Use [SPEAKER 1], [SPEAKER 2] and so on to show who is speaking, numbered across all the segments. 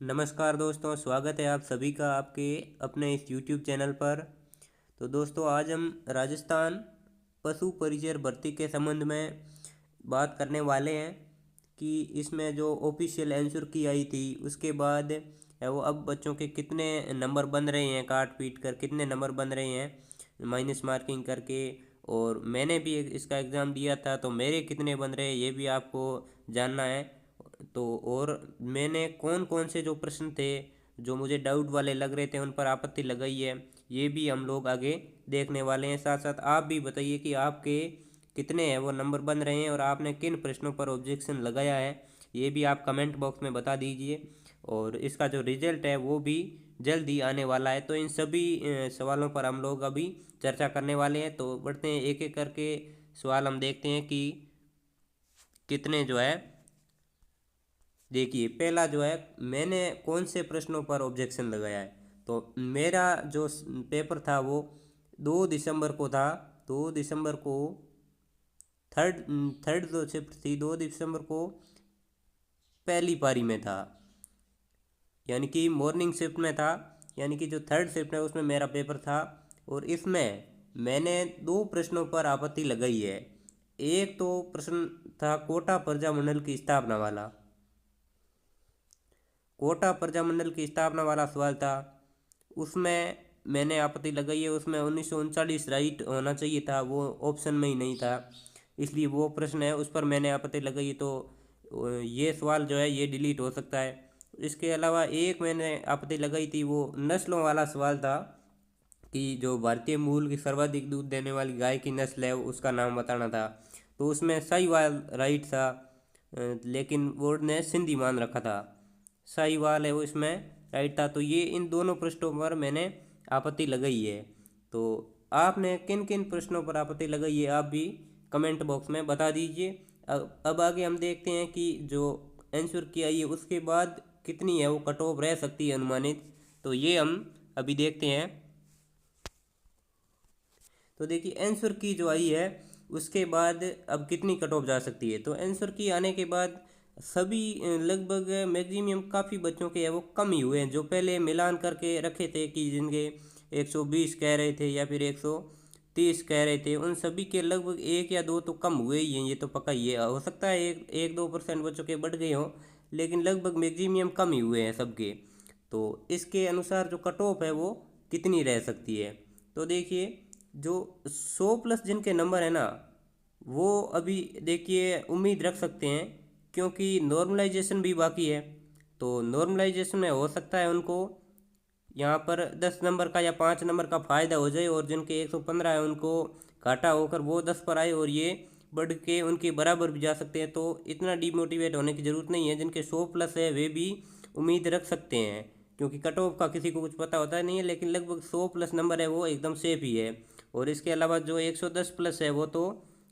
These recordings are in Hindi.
[SPEAKER 1] नमस्कार दोस्तों, स्वागत है आप सभी का आपके अपने इस YouTube चैनल पर। तो दोस्तों, आज हम राजस्थान पशु परिचर भर्ती के संबंध में बात करने वाले हैं कि इसमें जो ऑफिशियल आंसर की आई थी उसके बाद वो अब बच्चों के कितने नंबर बन रहे हैं, काट पीट कर कितने नंबर बन रहे हैं माइनस मार्किंग करके। और मैंने भी इसका एग्ज़ाम दिया था तो मेरे कितने बन रहे हैं ये भी आपको जानना है। तो और मैंने कौन कौन से जो प्रश्न थे जो मुझे डाउट वाले लग रहे थे उन पर आपत्ति लगाई है, ये भी हम लोग आगे देखने वाले हैं। साथ साथ आप भी बताइए कि आपके कितने हैं वो नंबर बन रहे हैं और आपने किन प्रश्नों पर ऑब्जेक्शन लगाया है, ये भी आप कमेंट बॉक्स में बता दीजिए। और इसका जो रिजल्ट है वो भी जल्द ही आने वाला है। तो इन सभी सवालों पर हम लोग अभी चर्चा करने वाले हैं। तो बढ़ते हैं, एक एक करके सवाल हम देखते हैं कि कितने जो है। देखिए, पहला जो है, मैंने कौन से प्रश्नों पर ऑब्जेक्शन लगाया है। तो मेरा जो पेपर था वो 2 दिसंबर को था। 2 दिसंबर को थर्ड थर्ड जो शिफ्ट थी 2 दिसंबर को पहली पारी में था, यानी कि मॉर्निंग शिफ्ट में था। यानी कि जो थर्ड शिफ्ट है उसमें मेरा पेपर था। और इसमें मैंने दो प्रश्नों पर आपत्ति लगाई है। एक तो प्रश्न था कोटा प्रजामंडल की स्थापना वाला। कोटा प्रजामंडल की स्थापना वाला सवाल था, उसमें मैंने आपत्ति लगाई है। उसमें 1939 राइट होना चाहिए था, वो ऑप्शन में ही नहीं था, इसलिए वो प्रश्न है उस पर मैंने आपत्ति लगाई। तो ये सवाल जो है ये डिलीट हो सकता है। इसके अलावा एक मैंने आपत्ति लगाई थी, वो नस्लों वाला सवाल था कि जो भारतीय मूल की सर्वाधिक दूध देने वाली गाय की नस्ल है उसका नाम बताना था। तो उसमें साहीवाल राइट था, लेकिन बोर्ड ने सिंधी मान रखा था। साहीवाल है वो इसमें राइट था। तो ये इन दोनों प्रश्नों पर मैंने आपत्ति लगाई है। तो आपने किन किन प्रश्नों पर आपत्ति लगाई है आप भी कमेंट बॉक्स में बता दीजिए। अब आगे हम देखते हैं कि जो आंसर की आई है उसके बाद कितनी है वो कट ऑफ रह सकती है अनुमानित। तो ये हम अभी देखते हैं। तो देखिए, आंसर की जो आई है उसके बाद अब कितनी कट ऑफ जा सकती है। तो आंसर की आने के बाद सभी लगभग मैक्सिमम काफ़ी बच्चों के हैं वो कम ही हुए हैं, जो पहले मिलान करके रखे थे कि जिनके 120 कह रहे थे या फिर 130 कह रहे थे, उन सभी के लगभग एक या दो तो कम हुए ही हैं। ये तो पक्का ही है, हो सकता है एक एक 2% बच्चों के बढ़ गए हों, लेकिन लगभग मैक्सिमम कम ही हुए हैं सबके। तो इसके अनुसार जो कट ऑफ है वो कितनी रह सकती है। तो देखिए, जो 100+ जिनके नंबर है ना, वो अभी देखिए उम्मीद रख सकते हैं, क्योंकि नॉर्मलाइजेशन भी बाकी है। तो नॉर्मलाइजेशन में हो सकता है उनको यहाँ पर 10 नंबर का या 5 नंबर का फ़ायदा हो जाए, और जिनके 115 है उनको घाटा होकर वो 10 पर आए और ये बढ़ के उनके बराबर भी जा सकते हैं। तो इतना डिमोटिवेट होने की ज़रूरत नहीं है। जिनके 100+ है वे भी उम्मीद रख सकते हैं, क्योंकि कट ऑफ का किसी को कुछ पता होता नहीं है, लेकिन लगभग 100+ नंबर है वो एकदम सेफ ही है। और इसके अलावा जो 110+ है वो तो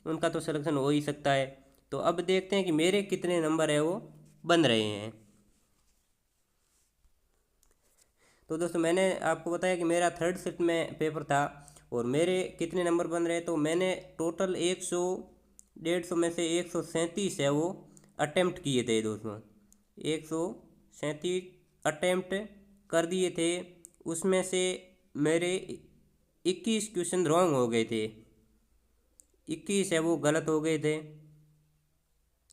[SPEAKER 1] उनका तो सिलेक्शन हो ही सकता है। तो अब देखते हैं कि मेरे कितने नंबर है वो बन रहे हैं। तो दोस्तों, मैंने आपको बताया कि मेरा थर्ड शिफ्ट में पेपर था और मेरे कितने नंबर बन रहे। तो मैंने टोटल 100 150 में से 137 है वो अटेम्प्ट किए थे दोस्तों। 137 अटेम्प्ट कर दिए थे। उसमें से मेरे 21 क्वेश्चन रॉन्ग हो गए थे। 21 है वो गलत हो गए थे,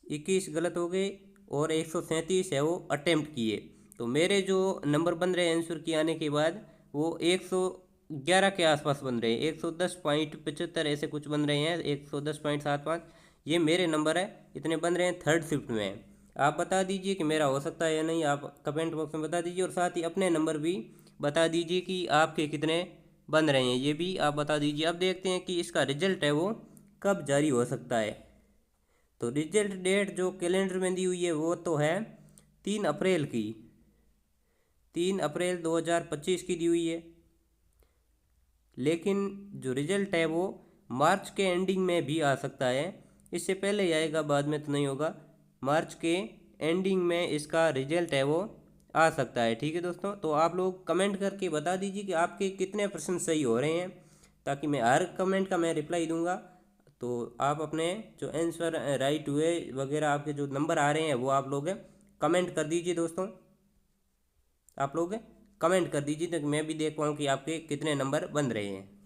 [SPEAKER 1] 21 गलत हो गए, और 137 है वो अटेम्प्ट किए। तो मेरे जो नंबर बन रहे हैं आंसर की आने के बाद वो 111 के आसपास बन रहे हैं, 110.75 ऐसे कुछ बन रहे हैं, 110.75 ये मेरे नंबर है। इतने बन रहे हैं थर्ड शिफ्ट में। आप बता दीजिए कि मेरा हो सकता है या नहीं, आप कमेंट बॉक्स में बता दीजिए। और साथ ही अपने नंबर भी बता दीजिए कि आपके कितने बन रहे हैं, ये भी आप बता दीजिए। अब देखते हैं कि इसका रिजल्ट है वो कब जारी हो सकता है। तो रिजल्ट डेट जो कैलेंडर में दी हुई है वो तो है 3 अप्रैल की, 3 अप्रैल 2025 की दी हुई है। लेकिन जो रिजल्ट है वो मार्च के एंडिंग में भी आ सकता है, इससे पहले ही आएगा, बाद में तो नहीं होगा। मार्च के एंडिंग में इसका रिजल्ट है वो आ सकता है। ठीक है दोस्तों, तो आप लोग कमेंट करके बता दीजिए कि आपके कितने % सही हो रहे हैं, ताकि मैं हर कमेंट का मैं रिप्लाई दूंगा। तो आप अपने जो आंसर राइट हुए वगैरह आपके जो नंबर आ रहे हैं वो आप लोग कमेंट कर दीजिए दोस्तों। आप लोग कमेंट कर दीजिए, तो मैं भी देख पाऊँ कि आपके कितने नंबर बन रहे हैं।